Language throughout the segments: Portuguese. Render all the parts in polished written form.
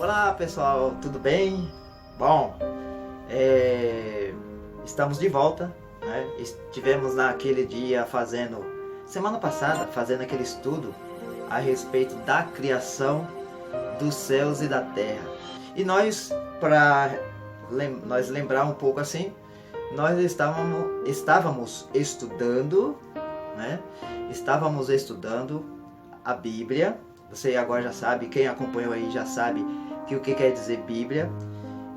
Olá pessoal, tudo bem? Bom, estamos de volta, né? Estivemos naquele dia semana passada, fazendo aquele estudo a respeito da criação dos céus e da terra. E para nós lembrar um pouco assim, nós estávamos estudando, né? Estávamos estudando a Bíblia. Você agora já sabe, quem acompanhou aí já sabe que o que quer dizer Bíblia.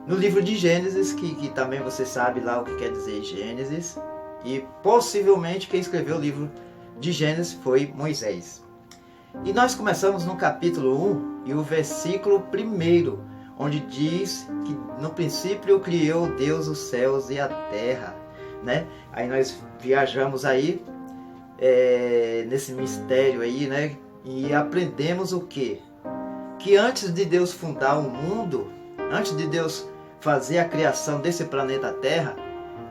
No livro de Gênesis, que também você sabe lá o que quer dizer Gênesis. E possivelmente quem escreveu o livro de Gênesis foi Moisés. E nós começamos no capítulo 1 e o versículo 1, onde diz que no princípio criou Deus os céus e a terra, né? Aí nós viajamos aí nesse mistério aí, né? E aprendemos o quê? Que antes de Deus fundar o mundo, antes de Deus fazer a criação desse planeta Terra,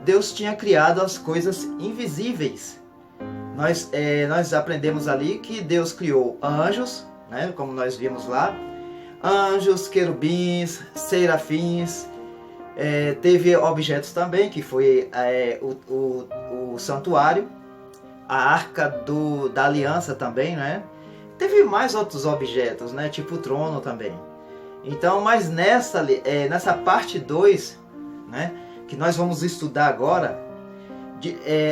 Deus tinha criado as coisas invisíveis. Nós aprendemos ali que Deus criou anjos, né, como nós vimos lá, anjos, querubins, serafins, teve objetos também, que foi o santuário, a arca da aliança também, né? Teve mais outros objetos, né? Tipo o trono também. Então, mas nessa parte 2, né, que nós vamos estudar agora,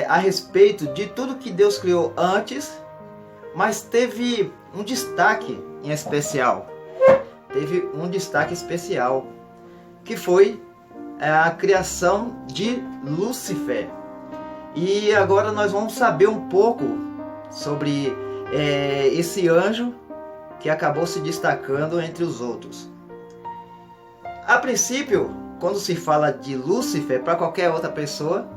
a respeito de tudo que Deus criou antes, mas teve um destaque em especial. Teve um destaque especial, que foi a criação de Lúcifer. E agora nós vamos saber um pouco sobre esse anjo que acabou se destacando entre os outros. A princípio, quando se fala de Lúcifer para qualquer outra pessoa,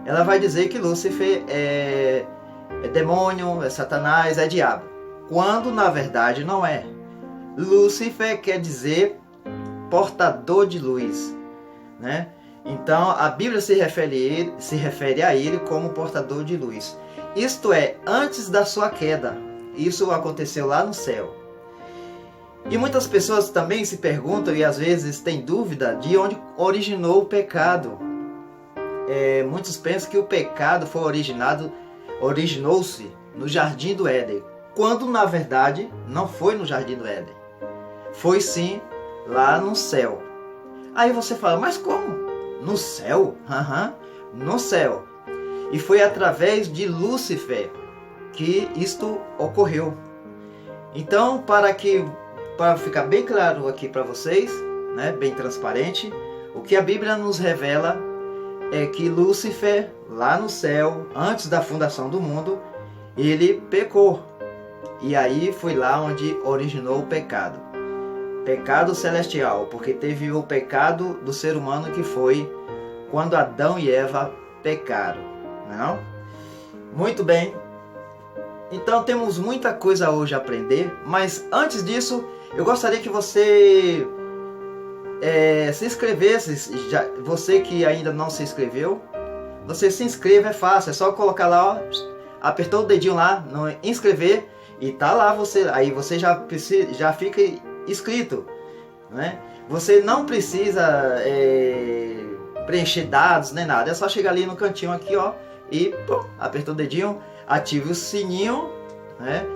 ela vai dizer que Lúcifer é demônio, é Satanás, é diabo. Quando na verdade não é. Lúcifer quer dizer portador de luz, né? Então a Bíblia se refere a ele como portador de luz. Isto é, antes da sua queda. Isso aconteceu lá no céu. E muitas pessoas também se perguntam e às vezes têm dúvida de onde originou o pecado. Muitos pensam que o pecado originou-se no Jardim do Éden, quando na verdade não foi no Jardim do Éden. Foi sim lá no céu. Aí você fala, mas como? No céu? No céu. E foi através de Lúcifer que isto ocorreu. Então, para ficar bem claro aqui para vocês, né, bem transparente, o que a Bíblia nos revela é que Lúcifer, lá no céu, antes da fundação do mundo, ele pecou. E aí foi lá onde originou o pecado. Pecado celestial, porque teve o pecado do ser humano que foi quando Adão e Eva pecaram. Não? Muito bem. Então temos muita coisa hoje a aprender, mas antes disso eu gostaria que você se inscrevesse. Você que ainda não se inscreveu, você se inscreva, é fácil, é só colocar lá, ó, apertou o dedinho lá no inscrever e tá lá aí você já fica inscrito, né? Você não precisa preencher dados nem nada, é só chegar ali no cantinho aqui, ó, e pô, apertou o dedinho, ative o sininho, né?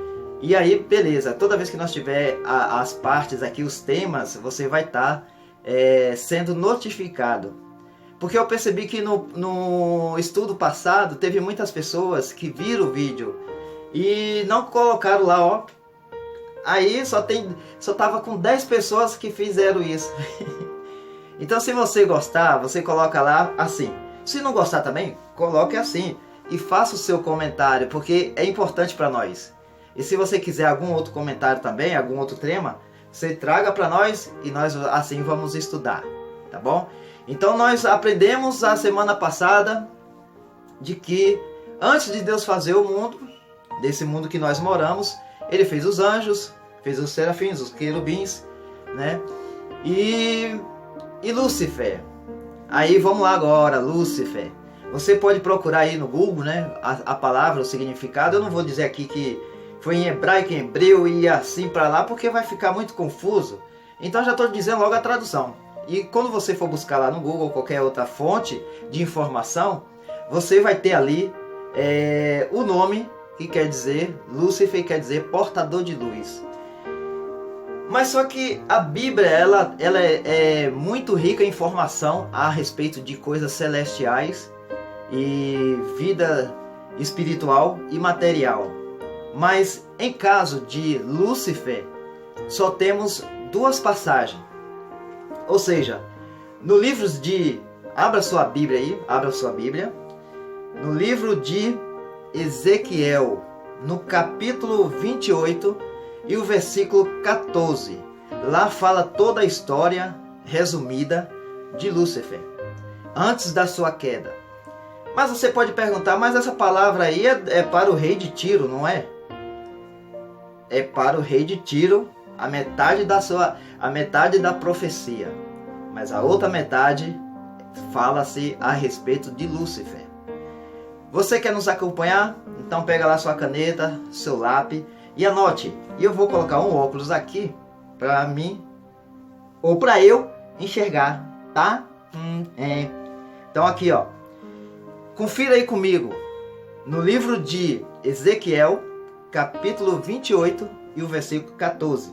E aí beleza, toda vez que nós tiver as partes aqui, os temas, você vai estar sendo notificado. Porque eu percebi que no estudo passado teve muitas pessoas que viram o vídeo e não colocaram lá, ó. Aí só tava com 10 pessoas que fizeram isso. Então se você gostar, você coloca lá assim. Se não gostar também, coloque assim e faça o seu comentário, porque é importante para nós. E se você quiser algum outro comentário também, algum outro tema, você traga para nós e nós assim vamos estudar, tá bom? Então nós aprendemos a semana passada de que antes de Deus fazer o mundo, desse mundo que nós moramos, ele fez os anjos, fez os serafins, os querubins, né? E Lúcifer. Aí vamos lá agora, Lúcifer. Você pode procurar aí no Google, né, a palavra, o significado. Eu não vou dizer aqui que foi em hebraico, em hebreu e assim para lá, porque vai ficar muito confuso. Então já estou dizendo logo a tradução. E quando você for buscar lá no Google ou qualquer outra fonte de informação, você vai ter ali o nome que quer dizer, Lúcifer quer dizer portador de luz. Mas só que a Bíblia ela é muito rica em informação a respeito de coisas celestiais e vida espiritual e material. Mas em caso de Lúcifer, só temos 2 passagens. Ou seja, no livro de... Abra sua Bíblia aí, abra sua Bíblia. No livro de Ezequiel, no capítulo 28 e o versículo 14. Lá fala toda a história resumida de Lúcifer, antes da sua queda. Mas você pode perguntar, mas essa palavra aí é para o rei de Tiro, não é? É para o rei de Tiro, a metade da profecia. Mas a outra metade fala-se a respeito de Lúcifer. Você quer nos acompanhar? Então pega lá sua caneta, seu lápis e anote. E eu vou colocar um óculos aqui para mim ou para eu enxergar, tá? Então aqui, ó. Confira aí comigo no livro de Ezequiel, capítulo 28 e o versículo 14.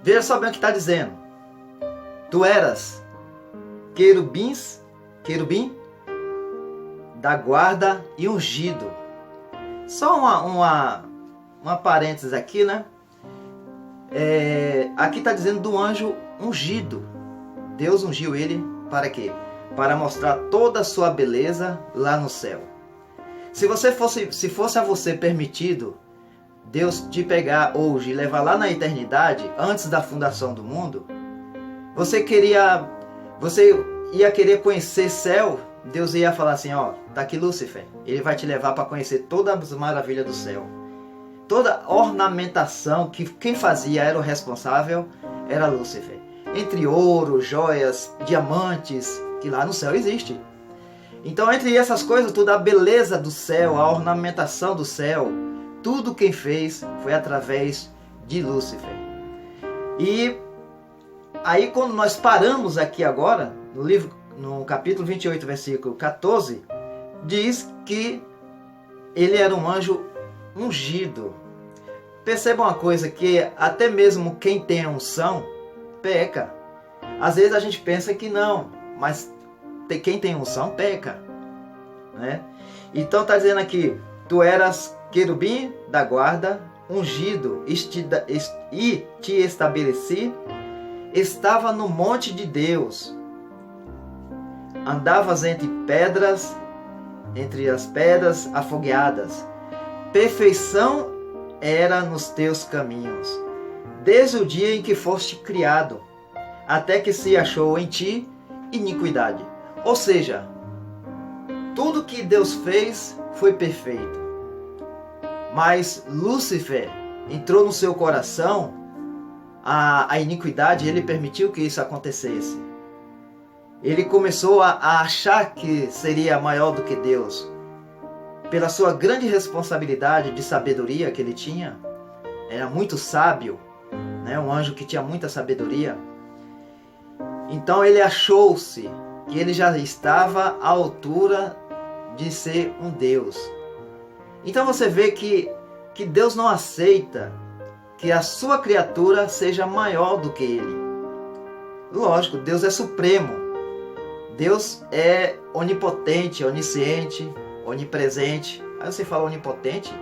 Veja só bem o que está dizendo. Tu eras querubim da guarda e ungido. Só uma parênteses aqui, né? Aqui está dizendo do anjo ungido. Deus ungiu ele para quê? Para mostrar toda a sua beleza lá no céu. Se fosse a você permitido Deus te pegar hoje e levar lá na eternidade, antes da fundação do mundo, você ia querer conhecer céu. Deus ia falar assim, ó, tá aqui Lúcifer, ele vai te levar para conhecer todas as maravilhas do céu. Toda ornamentação, que quem fazia era o responsável, era Lúcifer. Entre ouro, joias, diamantes, que lá no céu existe. Então entre essas coisas tudo, a beleza do céu, a ornamentação do céu, tudo quem fez foi através de Lúcifer. E aí quando nós paramos aqui agora, no capítulo 28, versículo 14, diz que ele era um anjo ungido. Perceba uma coisa, que até mesmo quem tem a unção peca. Às vezes a gente pensa que não, mas quem tem unção peca, né? Então está dizendo aqui, tu eras querubim da guarda, ungido, e te estabeleci, estava no monte de Deus, andavas entre as pedras afogueadas, perfeição era nos teus caminhos, desde o dia em que foste criado, até que se achou em ti iniquidade. Ou seja, tudo que Deus fez foi perfeito. Mas Lúcifer entrou no seu coração a iniquidade, ele permitiu que isso acontecesse. Ele começou a achar que seria maior do que Deus. Pela sua grande responsabilidade de sabedoria que ele tinha, era muito sábio, né? Um anjo que tinha muita sabedoria. Então ele achou-se que ele já estava à altura de ser um Deus. Então você vê que Deus não aceita que a sua criatura seja maior do que ele. Lógico, Deus é supremo. Deus é onipotente, onisciente, onipresente. Aí você fala onipotente?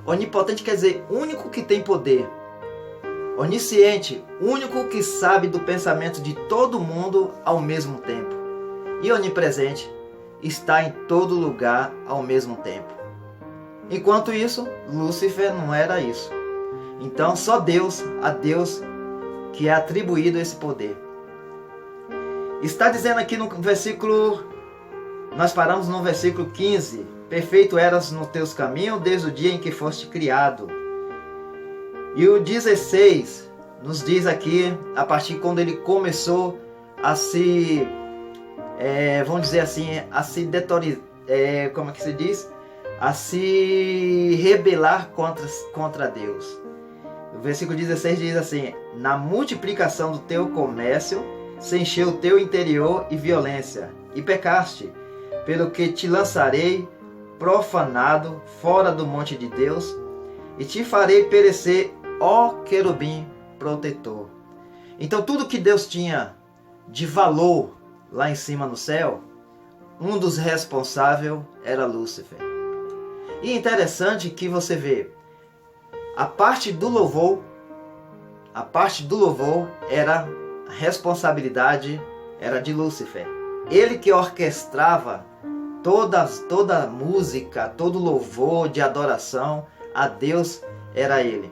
Onipotente quer dizer único que tem poder. Onisciente, único que sabe do pensamento de todo mundo ao mesmo tempo. E onipresente, está em todo lugar ao mesmo tempo. Enquanto isso, Lúcifer não era isso. Então só Deus, a Deus que é atribuído esse poder. Está dizendo aqui no versículo, nós paramos no versículo 15. Perfeito eras nos teus caminhos desde o dia em que foste criado. E o 16 nos diz aqui, a partir de quando ele começou a se, vamos dizer assim, a se detorizar, como é que se diz? A se rebelar contra Deus. O versículo 16 diz assim: na multiplicação do teu comércio se encheu o teu interior e violência, e pecaste, pelo que te lançarei profanado fora do monte de Deus, e te farei perecer, ó querubim protetor. Então tudo que Deus tinha de valor lá em cima no céu, um dos responsáveis era Lúcifer. E interessante que você vê, a parte do louvor era a responsabilidade era de Lúcifer. Ele que orquestrava toda a música, todo louvor de adoração a Deus, era ele.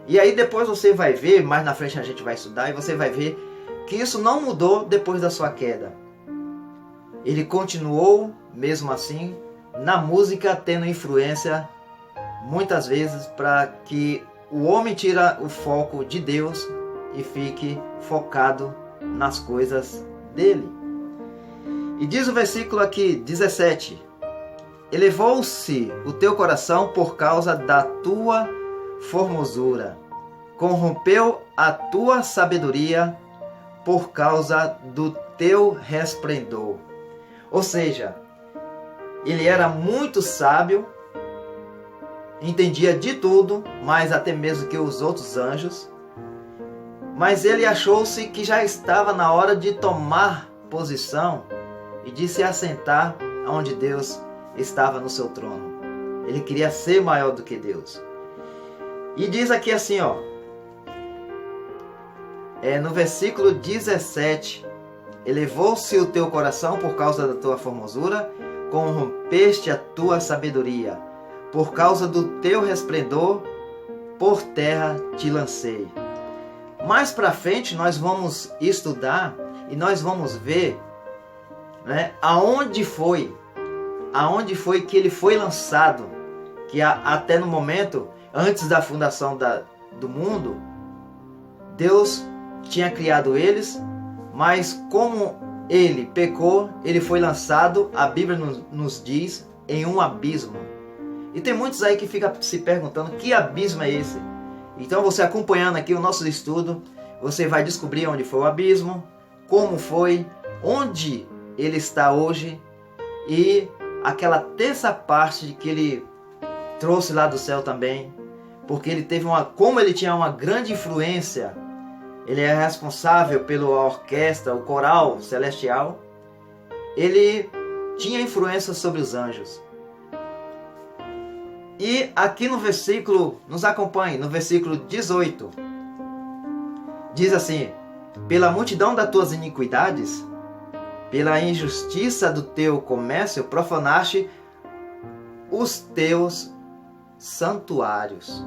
E aí depois você vai ver, mais na frente a gente vai estudar, e você vai ver que isso não mudou depois da sua queda. Ele continuou, mesmo assim, na música, tendo influência, muitas vezes, para que o homem tire o foco de Deus e fique focado nas coisas dele. E diz o versículo aqui, 17: elevou-se o teu coração por causa da tua formosura, corrompeu a tua sabedoria por causa do teu resplendor. Ou seja, ele era muito sábio, entendia de tudo, mais até mesmo que os outros anjos, mas ele achou-se que já estava na hora de tomar posição e de se assentar onde Deus estava no seu trono. Ele queria ser maior do que Deus. E diz aqui assim, ó, no versículo 17: elevou-se o teu coração por causa da tua formosura, corrompeste a tua sabedoria, por causa do teu resplendor, por terra te lancei. Mais para frente nós vamos estudar e nós vamos ver, né, aonde foi que ele foi lançado, que até no momento, antes da fundação do mundo, Deus tinha criado eles, mas como ele pecou, ele foi lançado, a Bíblia nos diz, em um abismo. E tem muitos aí que ficam se perguntando, que abismo é esse? Então você acompanhando aqui o nosso estudo, você vai descobrir onde foi o abismo, como foi, onde ele está hoje, e aquela terça parte que ele trouxe lá do céu também, porque ele teve como ele tinha uma grande influência, ele é responsável pela orquestra, o coral celestial, ele tinha influência sobre os anjos. E aqui no versículo, nos acompanhe, no versículo 18, diz assim: pela multidão das tuas iniquidades, pela injustiça do teu comércio, profanaste os teus santuários.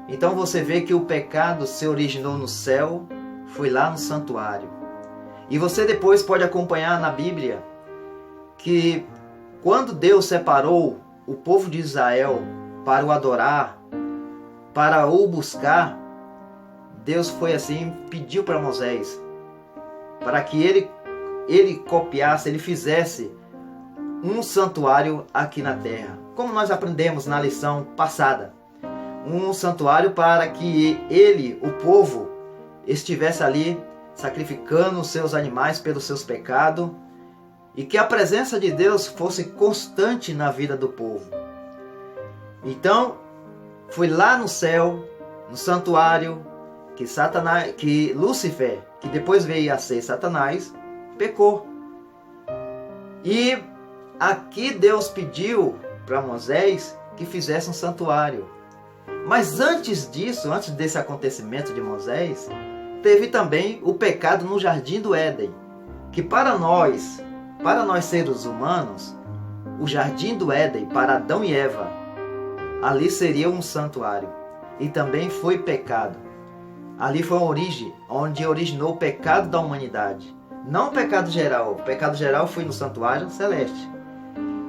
Então você vê que o pecado se originou no céu, foi lá no santuário. E você depois pode acompanhar na Bíblia que quando Deus separou o povo de Israel para o adorar, para o buscar, Deus foi assim, pediu para Moisés, para que ele copiasse, ele fizesse um santuário aqui na terra. Como nós aprendemos na lição passada, um santuário para que o povo, estivesse ali sacrificando os seus animais pelos seus pecados, e que a presença de Deus fosse constante na vida do povo. Então, foi lá no céu, no santuário, que Lúcifer, que depois veio a ser Satanás, pecou. E aqui Deus pediu para Moisés que fizesse um santuário. Mas antes disso, antes desse acontecimento de Moisés, teve também o pecado no Jardim do Éden, que para nós seres humanos, o Jardim do Éden, para Adão e Eva, ali seria um santuário. E também foi pecado. Ali foi a origem, onde originou o pecado da humanidade. Não o pecado geral. O pecado geral foi no santuário celeste.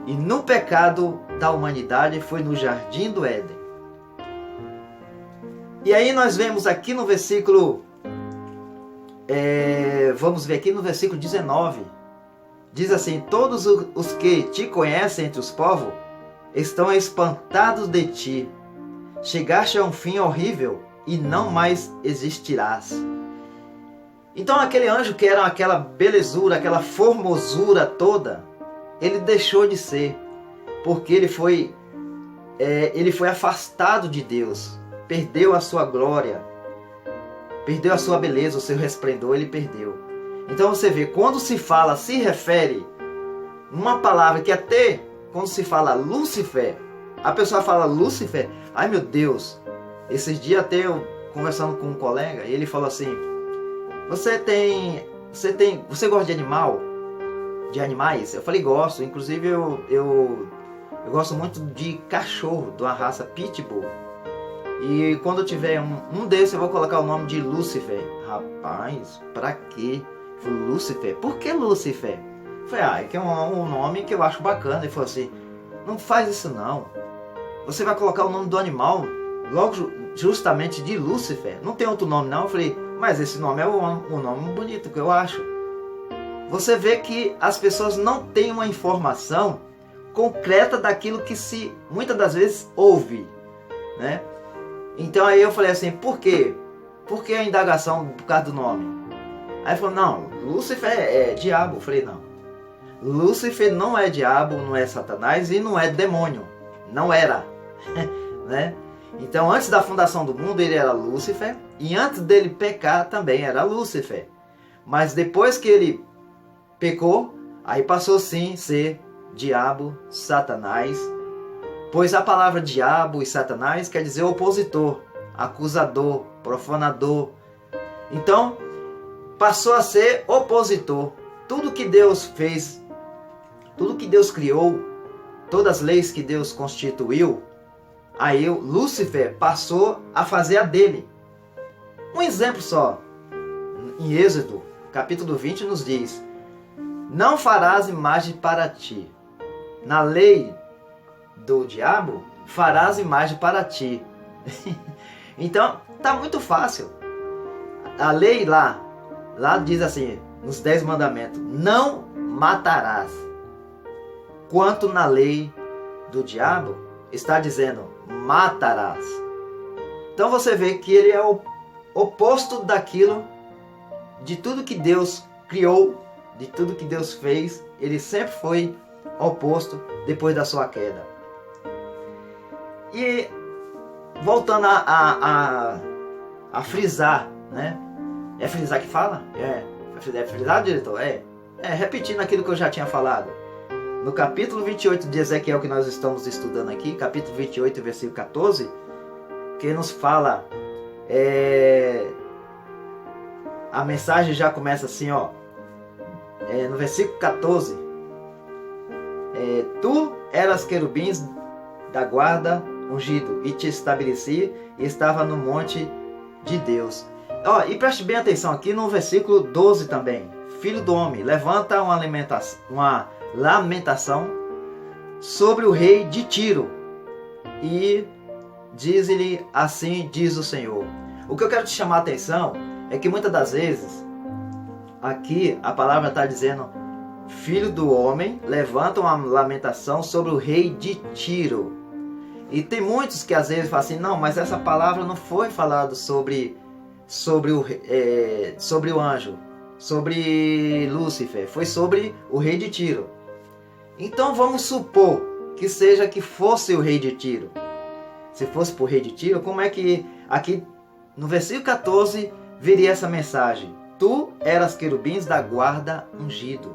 E no pecado da humanidade foi no Jardim do Éden. E aí nós vemos aqui no versículo... vamos ver aqui no versículo 19. Diz assim: todos os que te conhecem entre os povos estão espantados de ti. Chegaste a um fim horrível e não mais existirás. Então aquele anjo que era aquela belezura, aquela formosura toda, ele deixou de ser, porque ele foi afastado de Deus, perdeu a sua glória, perdeu a sua beleza, o seu resplendor, ele perdeu. Então você vê, quando se refere uma palavra que até quando se fala Lúcifer, a pessoa fala Lúcifer, ai meu Deus, esses dias até eu conversando com um colega, ele falou assim, você gosta de animais? Eu falei, gosto, inclusive eu gosto muito de cachorro, de uma raça Pitbull. E quando eu tiver um desses, eu vou colocar o nome de Lúcifer. Rapaz, pra quê? Eu falei, Lúcifer? Por que Lúcifer? Eu falei, é que é um nome que eu acho bacana. Ele falou assim, não faz isso não. Você vai colocar o nome do animal logo justamente de Lúcifer. Não tem outro nome não. Eu falei, mas esse nome é um nome bonito que eu acho. Você vê que as pessoas não têm uma informação concreta daquilo que se muitas das vezes ouve, né? Então aí eu falei assim, por quê? Por que a indagação por causa do nome? Aí ele falou, não, Lúcifer é diabo. Eu falei, não. Lúcifer não é diabo, não é Satanás e não é demônio. Não era. Né? Então antes da fundação do mundo ele era Lúcifer e antes dele pecar também era Lúcifer. Mas depois que ele pecou, aí passou sim a ser diabo, Satanás. Pois a palavra diabo e Satanás quer dizer opositor, acusador, profanador. Então passou a ser opositor. Tudo que Deus fez, tudo que Deus criou, todas as leis que Deus constituiu, aí Lúcifer passou a fazer a dele. Um exemplo só. Em Êxodo, capítulo 20, nos diz, não farás imagem para ti. Na lei do diabo, farás imagem para ti. Então, tá muito fácil. A lei lá diz assim, nos 10 mandamentos, não matarás. Quanto na lei do diabo, está dizendo, matarás. Então você vê que ele é o oposto daquilo, de tudo que Deus criou, de tudo que Deus fez, ele sempre foi oposto depois da sua queda. E voltando a frisar, né? É frisar que fala? É frisar, diretor? Repetindo aquilo que eu já tinha falado. No capítulo 28 de Ezequiel, que nós estamos estudando aqui, capítulo 28, versículo 14, que nos fala, a mensagem já começa assim, ó, no versículo 14, tu eras querubins da guarda ungido, e te estabeleci, e estava no monte de Deus. Ó, e preste bem atenção aqui no versículo 12 também. Filho do homem, levanta uma lamentação sobre o rei de Tiro, e diz-lhe, assim diz o Senhor. O que eu quero te chamar a atenção é que muitas das vezes, aqui a palavra está dizendo, filho do homem, levanta uma lamentação sobre o rei de Tiro. E tem muitos que às vezes falam assim, não, mas essa palavra não foi falada sobre o anjo, sobre Lúcifer, foi sobre o rei de Tiro. Então vamos supor que fosse o rei de Tiro. Se fosse para o rei de Tiro, como é que aqui no versículo 14 viria essa mensagem? Tu eras querubins da guarda ungido,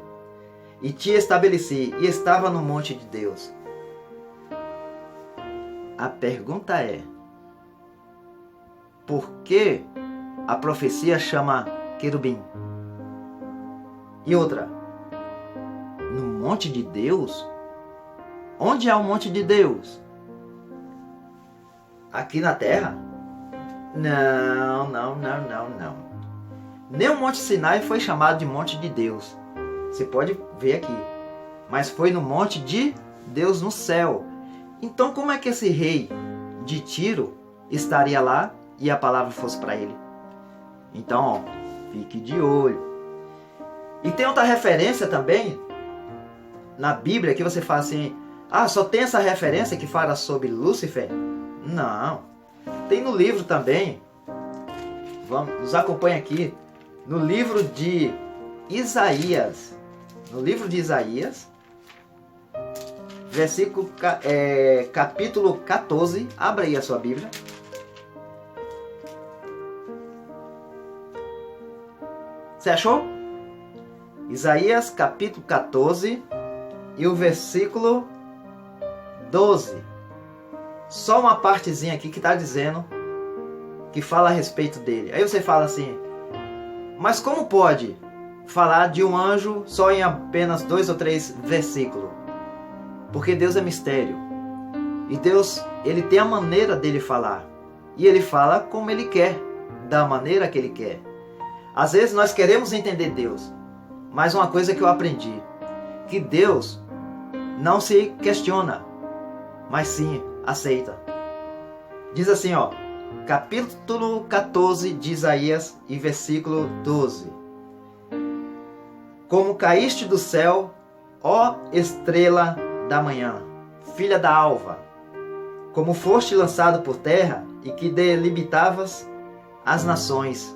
e te estabeleci, e estava no monte de Deus. A pergunta é, por que a profecia chama querubim? E outra, no monte de Deus? Onde é o monte de Deus? Aqui na terra? Não. Nem o Monte Sinai foi chamado de monte de Deus. Você pode ver aqui. Mas foi no monte de Deus no céu. Então como é que esse rei de Tiro estaria lá e a palavra fosse para ele? Então, ó, fique de olho. E tem outra referência também na Bíblia que você fala assim, só tem essa referência que fala sobre Lúcifer? Não. Tem no livro também nos acompanhe aqui no livro de Isaías. No livro de Isaías, capítulo 14. Abra aí a sua Bíblia. Você achou? Isaías capítulo 14 e o versículo 12. Só uma partezinha aqui que está dizendo, que fala a respeito dele. Aí você fala assim, mas como pode falar de um anjo só em apenas 2 ou 3 versículos? Porque Deus é mistério. E Deus, ele tem a maneira dele falar. E ele fala como ele quer, da maneira que ele quer. Às vezes nós queremos entender Deus. Mas uma coisa que eu aprendi, que Deus não se questiona, mas sim aceita. Diz assim, ó, capítulo 14 de Isaías e versículo 12. Como caíste do céu, ó estrela da manhã, filha da alva, como foste lançado por terra e que delimitavas as nações.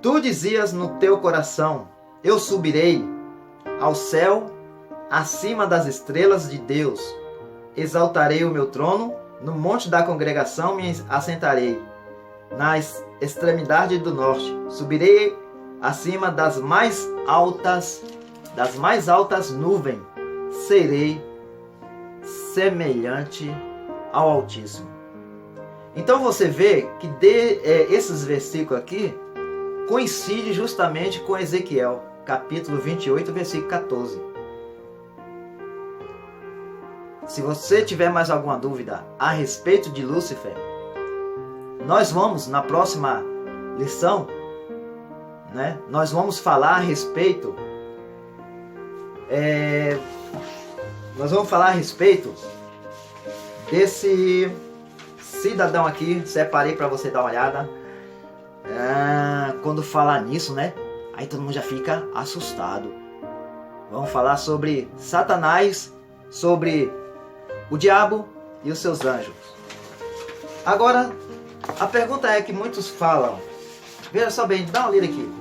Tu dizias no teu coração, eu subirei ao céu, acima das estrelas de Deus. Exaltarei o meu trono, no monte da congregação me assentarei. Na extremidade do norte, subirei acima das mais altas nuvens. Serei semelhante ao Altíssimo. Então você vê que esses versículos aqui coincide justamente com Ezequiel, capítulo 28, versículo 14. Se você tiver mais alguma dúvida a respeito de Lúcifer, nós vamos, na próxima lição, nós vamos falar a respeito desse cidadão aqui. Separei para você dar uma olhada. Quando falar nisso, aí todo mundo já fica assustado. Vamos falar sobre Satanás, sobre o diabo e os seus anjos. Agora, a pergunta é que muitos falam. Veja só bem, dá uma lida aqui.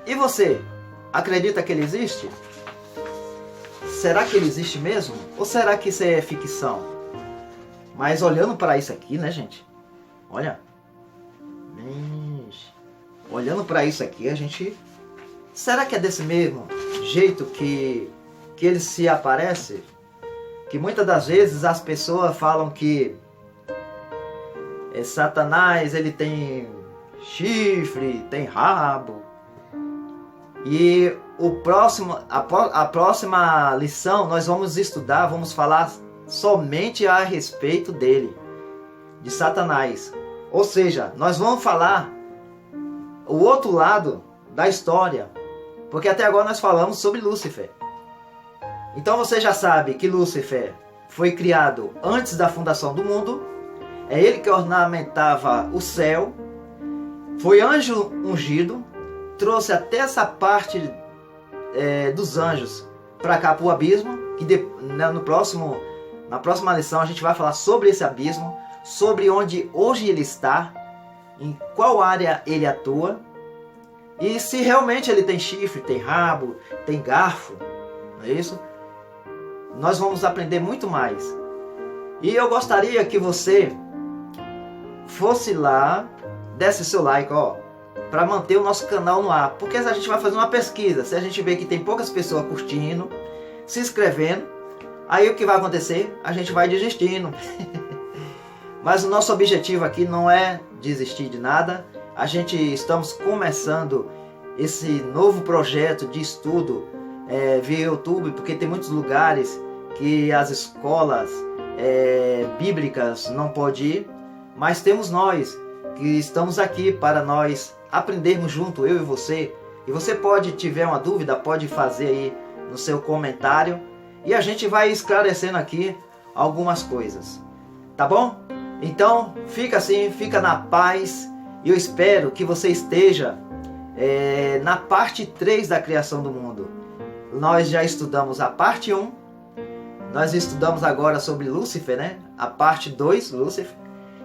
E você, acredita que ele existe? Será que ele existe mesmo? Ou será que isso é ficção? Mas olhando para isso aqui, gente? Olha. Olhando para isso aqui, a gente... Será que é desse mesmo jeito que ele se aparece? Que muitas das vezes as pessoas falam que Satanás, ele tem chifre, tem rabo. E a próxima lição nós vamos estudar, vamos falar somente a respeito dele, de Satanás. Ou seja, nós vamos falar o outro lado da história, porque até agora nós falamos sobre Lúcifer. Então você já sabe que Lúcifer foi criado antes da fundação do mundo, é ele que ornamentava o céu, foi anjo ungido, trouxe até essa parte dos anjos para cá, para o abismo, que na próxima lição a gente vai falar sobre esse abismo, sobre onde hoje ele está, em qual área ele atua, e se realmente ele tem chifre, tem rabo, tem garfo, não é isso? Nós vamos aprender muito mais. E eu gostaria que você fosse lá, desse seu like, para manter o nosso canal no ar, porque a gente vai fazer uma pesquisa. Se a gente vê que tem poucas pessoas curtindo, se inscrevendo, aí o que vai acontecer? A gente vai desistindo. Mas o nosso objetivo aqui não é desistir de nada. Estamos começando esse novo projeto de estudo via YouTube, porque tem muitos lugares que as escolas bíblicas não podem ir, mas temos nós que estamos aqui para nós aprendermos junto, eu e você. E você pode, tiver uma dúvida, pode fazer aí no seu comentário e a gente vai esclarecendo aqui algumas coisas, tá bom? Então fica assim, fica na paz, e eu espero que você esteja na parte 3 da criação do mundo. Nós já estudamos a parte 1 Nós estudamos agora sobre Lúcifer, né? A parte 2, Lúcifer.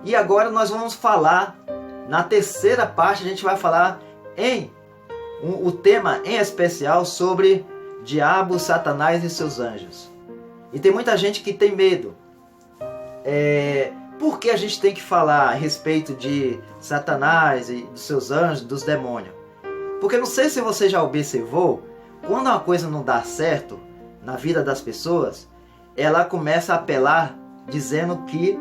E agora nós vamos falar, na terceira parte, a gente vai falar o tema em especial sobre Diabo, Satanás e seus anjos. E tem muita gente que tem medo. Por que a gente tem que falar a respeito de Satanás e dos seus anjos, dos demônios? Porque não sei se você já observou, quando uma coisa não dá certo na vida das pessoas, ela começa a apelar dizendo que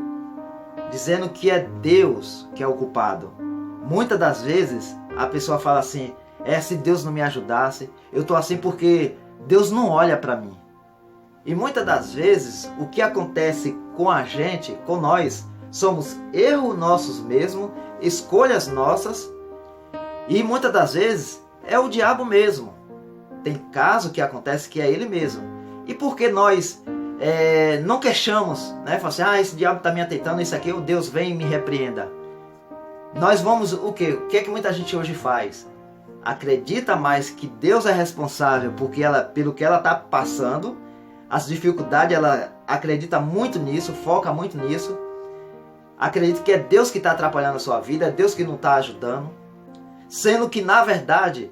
é Deus que é o culpado. Muitas das vezes a pessoa fala assim: se Deus não me ajudasse, eu estou assim porque Deus não olha para mim. E muitas das vezes o que acontece com a gente, com nós, somos erros nossos mesmos, escolhas nossas, e muitas das vezes é o diabo mesmo. Tem caso que acontece que é ele mesmo. E porque nós não queixamos, né? Fala assim: esse diabo está me atentando, isso aqui, Deus vem e me repreenda. Nós vamos o quê? O que é que muita gente hoje faz? Acredita mais que Deus é responsável pelo que ela está passando, as dificuldades, ela acredita muito nisso, foca muito nisso, acredita que é Deus que está atrapalhando a sua vida, é Deus que não está ajudando, sendo que na verdade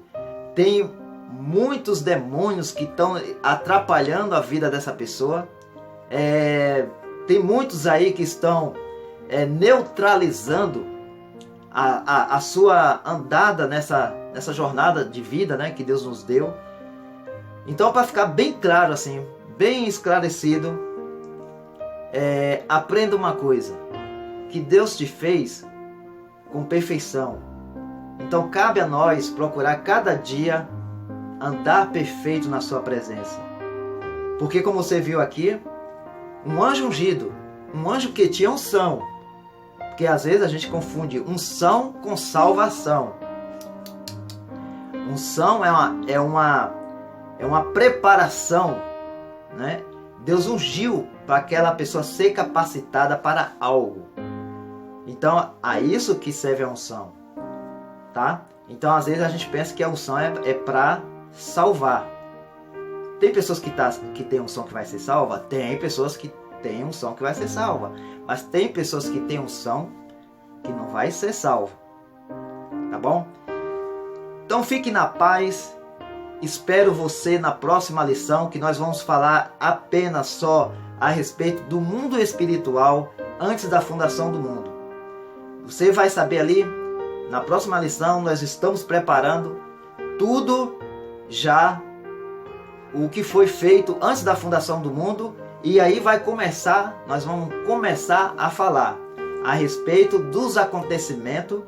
tem muitos demônios que estão atrapalhando a vida dessa pessoa. Tem muitos aí que estão neutralizando a sua andada nessa jornada de vida, né, que Deus nos deu. Então, para ficar bem claro assim, bem esclarecido, aprenda uma coisa: que Deus te fez com perfeição. Então cabe a nós procurar cada dia andar perfeito na sua presença. Porque como você viu aqui, um anjo ungido, um anjo que tinha unção, porque às vezes a gente confunde unção com salvação. Unção é uma preparação, né? Deus ungiu para aquela pessoa ser capacitada para algo. Então, a isso que serve a unção, tá? Então, às vezes a gente pensa que a unção é para salvar. Tem pessoas que têm unção que vai ser salva? Tem pessoas que têm unção que vai ser salva. Mas tem pessoas que têm unção que não vai ser salva. Tá bom? Então fique na paz. Espero você na próxima lição, que nós vamos falar apenas só a respeito do mundo espiritual antes da fundação do mundo. Você vai saber ali, na próxima lição, nós estamos preparando tudo já, o que foi feito antes da fundação do mundo, e aí nós vamos começar a falar a respeito dos acontecimentos,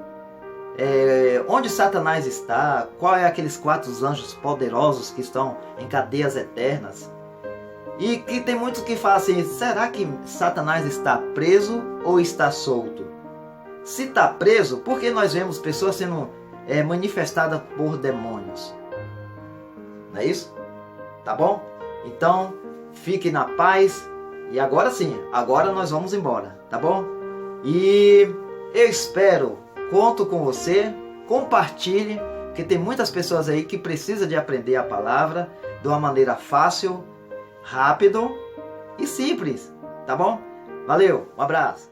onde Satanás está, qual é aqueles 4 anjos poderosos que estão em cadeias eternas. E que tem muitos que falam assim: será que Satanás está preso ou está solto? Se está preso, por que nós vemos pessoas sendo manifestadas por demônios? Não é isso? Tá bom? Então, fique na paz. E agora sim, agora nós vamos embora, tá bom? E eu espero, conto com você, compartilhe, porque tem muitas pessoas aí que precisam de aprender a palavra de uma maneira fácil, rápido e simples, tá bom? Valeu, um abraço.